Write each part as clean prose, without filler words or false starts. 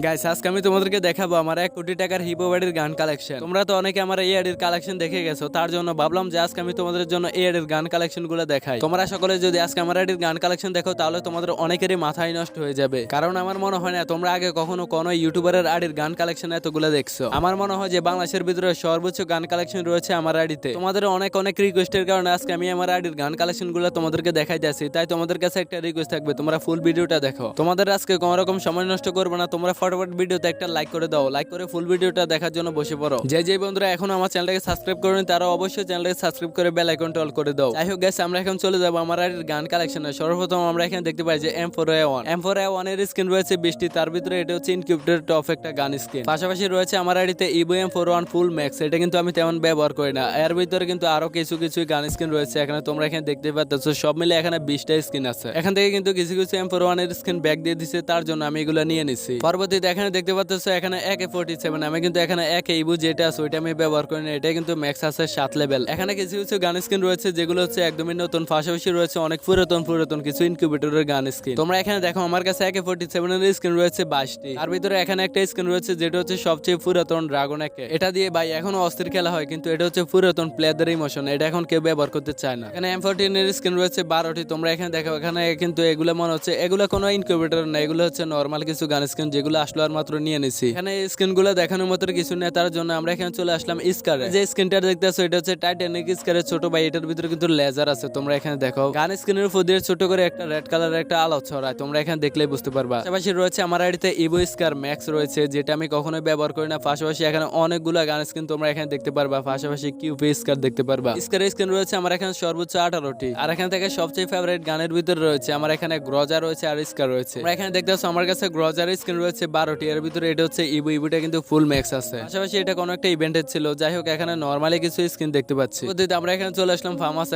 Guys আজকে আমি তোমাদেরকে দেখাবো আমার 1 কোটি টাকার হিপো বাড়ির গান কালেকশন। তোমরা তো অনেকে আমার এই আইডির কালেকশন দেখে গেছো, তার জন্য ভাবলাম যে আজকে আমি তোমাদের জন্য এই আইডির গান কালেকশন গুলো দেখাই। তোমরা সকলে যদি আজকে আমার আইডির গান কালেকশন দেখো তাহলে তোমাদের অনেকেরই মাথায় নষ্ট হয়ে যাবে, কারণ আমার মনে হয় না তোমরা আগে কখনো কোনো ইউটিউবারের আইডির গান কালেকশন এতগুলো দেখছো। আমার মনে হয় যে বাংলাদেশের ভিতরে সর্বোচ্চ গান কালেকশন রয়েছে আমার আইডিতে। তোমাদের অনেক অনেক রিকোয়েস্টের কারণে আজকে আমি আমার আইডির গান কালেকশন গুলো তোমাদেরকে দেখাই যাচ্ছি। তাই তোমাদের কাছে একটা রিকোয়েস্ট থাকবে, তোমরা ফুল ভিডিওটা দেখো। তোমাদের আজকে কোনো রকম সময় নষ্ট করবে না, তোমরা ফটাফট ভিডিওতে একটা লাইক করে দাও, লাইক করে ফুল ভিডিওটা দেখার জন্য বসে পড়ো। যে বন্ধুরা এখনো আমার চ্যানেলটাকে সাবস্ক্রাইব করেনি তারা অবশ্যই চ্যানেলটাকে সাবস্ক্রাইব করে বেল আইকনটা অল করে দাও। যাই হোক গাইস, আমরা এখন চলে যাব আমার আর গান কালেকশনে। সর্বপ্রথম আমরা এখানে দেখতে পাই যে M4A1 এর স্কিন রয়েছে 20টি, তার ভিতরে এটা হচ্ছে ইনকিউবেটর টপ একটা গান স্কিন। পাশাপাশি রয়েছে আমার আইডিতে ইভো M41 ফুল ম্যাক্স, এটা কিন্তু আমি তেমন ব্যবহার করি না। এর ভিতরে কিন্তু আরো কিছু গান স্কিন রয়েছে এখানে, তোমরা এখানে দেখতে পাচ্ছ সব মিলে এখানে 20টা স্কিন আছে। এখান থেকে কিন্তু কিছু M41 এর স্কিন ব্যাক দিয়ে দিছে, তার জন্য আমি এগুলো নিয়ে নিছি। পরবর্তীতে এখানে দেখতে পাচ্ছ এখানে AK-47, আমি কিন্তু এখানে এক ইভো যেটা আছে ওইটা আমি ব্যবহার করি না, এটা কিন্তু ম্যাক্স আছে 7 লেভেল। এখানে কিছু গান স্কিন রয়েছে যেগুলো হচ্ছে একদমই নতুন, পাশাপাশি রয়েছে অনেক পুরাতন কিছু ইনকিউবেটরের গান স্কিন। তোমরা এখানে দেখো আমার কাছে AK-47 এর স্কিন রয়েছে 22টি, তার ভিতরে এখানে একটা স্কিন রয়েছে যেটা হচ্ছে সবচেয়ে পুরাতন ড্রাগন একে। এটা দিয়ে ভাই এখনো অস্থির খেলা হয়, কিন্তু এটা হচ্ছে পুরাতন প্লেয়ারদের ইমোশন, এটা এখন কেউ ব্যবহার করতে চায় না। এখানে M14 এর স্কিন রয়েছে 12টি, তোমরা এখানে দেখো এখানে কিন্তু এগুলো মনে হচ্ছে এগুলো কোনো ইনকিউবেটর না, এগুলো হচ্ছে নরমাল কিছু গান স্কিন যেগুলো আসলো আর মাত্র নিয়ে নিছি। এখানে স্কিন গুলো দেখানোর মতো কিছু নেই, তার জন্য আমরা এখানে চলে আসলাম স্কারে। যে স্কিনটা দেখতেছো এটা হচ্ছে টাইটানিক স্কারের ছোট ভাই, এটার ভিতরে কিন্তু লেজার আছে। তোমরা এখানে দেখো গান স্কিনের উপর দিয়ে ছোট করে একটা রেড কালারের একটা আলো ছড়ায়, তোমরা এখানে দেখলেই বুঝতে পারবা। পাশাপাশি রয়েছে আমার আইডিতে ইভো স্কার ম্যাক্স রয়েছে, যেটা আমি কখনোই ব্যবহার করি না। পাশাপাশি এখানে অনেকগুলো গান স্কিন তোমরা এখানে দেখতে পারবা, পাশাপাশি কিউপি স্কার দেখতে পারবা। স্কারের স্কিন রয়েছে আমার এখানে সর্বোচ্চ 18টি, আর এখান থেকে সবচেয়ে ফেভারিট গানের ভিতরে রয়েছে আমার এখানে গ্রজা রয়েছে আর স্কার রয়েছে। তোমরা এখানে দেখতেছো আমার কাছে গ্রজার স্কিন রয়েছে 12টি, এর ভিতরে এটা হচ্ছে ইভোটা কিন্তু ফুল ম্যাক্স আছে। পাশাপাশি এটা কোনো একটা ইভেন্টের ছিল, যাই হোক এখানে নরমালি কিছু স্কিন দেখতে পাচ্ছি। আমরা এখানে চলে আসলাম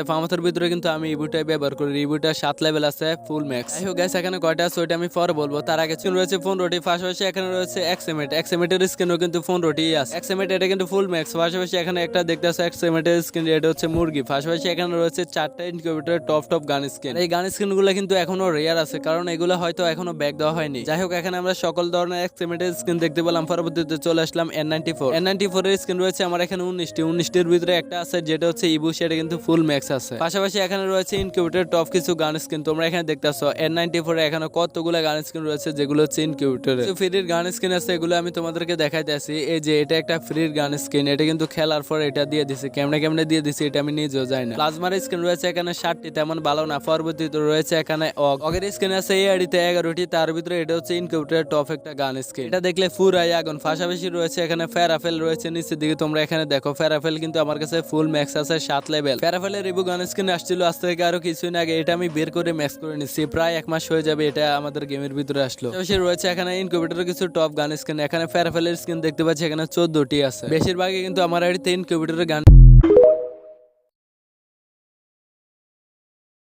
ফার্মাসের ভিতরে কিন্তু আমি ইভোটাই ব্যবহার করি, ইভোটা 7 লেভেল আছে ফুল ম্যাক্স। যাই হোক গাইস, এখানে কয়টা আছে ওইটা আমি পরে বলবো, তার আগে স্কিন রয়েছে 15টি। পাশাপাশি এখানে রয়েছে এক্সএমেটের স্কিনও কিন্তু 15টি আছে। এক্সএমেট এটা কিন্তু ফুল ম্যাক্স। পাশাপাশি এখানে একটা দেখতে আছে এক্সএমেটের স্কিন, এটা হচ্ছে মুরগি। পাশাপাশি এখানে রয়েছে 4টা ইনকিউবেটর টপ গান স্কিন। এই গান স্কিন গুলো কিন্তু এখনো রেয়ার আছে, কারণ এগুলো হয়তো এখনো ব্যাক দেওয়া হয়নি। যাই হোক এখানে আমরা সকল ধরনের এক্সএমেটের স্কিন দেখতে পেলাম। পরবর্তীতে চলে আসলাম N94 এর স্কিন রয়েছে আমার এখানে 19টির ভিতরে একটা আছে যেটা হচ্ছে ইভো, সেটা কিন্তু ফুল ম্যাক্স আছে। পাশাপাশি এখানে রয়েছে ইনকিউবেটর টপ কিছু গান স্কিন, তোমরা এখানে দেখতেছো N94 এ এখানে কতগুলো গান স্কিন রয়েছে যেগুলো হচ্ছে ইনকিউবেটরে। ফ্রির গান স্কিন আছে, এগুলো আমি তোমাদেরকে দেখাইতেছি। এই যে এটা একটা ফ্রির গান স্কিন, এটা কিন্তু খেলার পর এটা দিয়ে দিছে, কেমনে দিয়ে দিছে এটা আমি নিজেও জানি না। প্লাজমার স্কিন রয়েছে এখানে 60টি, তেমন ভালো না। পরবর্তীতে রয়েছে এখানে অগের স্কিন আছে এই আইডিতে 11টি, তার ভিতরে এটা হচ্ছে ইনকিউবেটর টপ একটা গান স্কিন, এটা দেখলে ফুরাই আগুন। পাশাপাশি রয়েছে এখানে ফেরাফেল রয়েছে নিচের দিকে, তোমরা এখানে দেখো ফেরাফেল কিন্তু আমার কাছে ফুল ম্যাক্স আছে 7 লেভেল। ফেরাফেলের রিভিউ গান স্কিন আসছিল আজ থেকে আরো কিছুদিন আগে, এটা আমি বের করে ম্যাক্স করে নিচ্ছি, প্রায় 1 মাস হয়ে যাবে এটা আমাদের গেমের ভিতরে আসলো। পাশাপাশি রয়েছে এখানে ইনকিউবেটরের কিছু টপ গান স্কিন, এখানে ফেরাফেলের স্কিন দেখতে পাচ্ছি এখানে 14টি আছে। বেশিরভাগই কিন্তু আমার আইডিতে ইনকিউবেটরের গান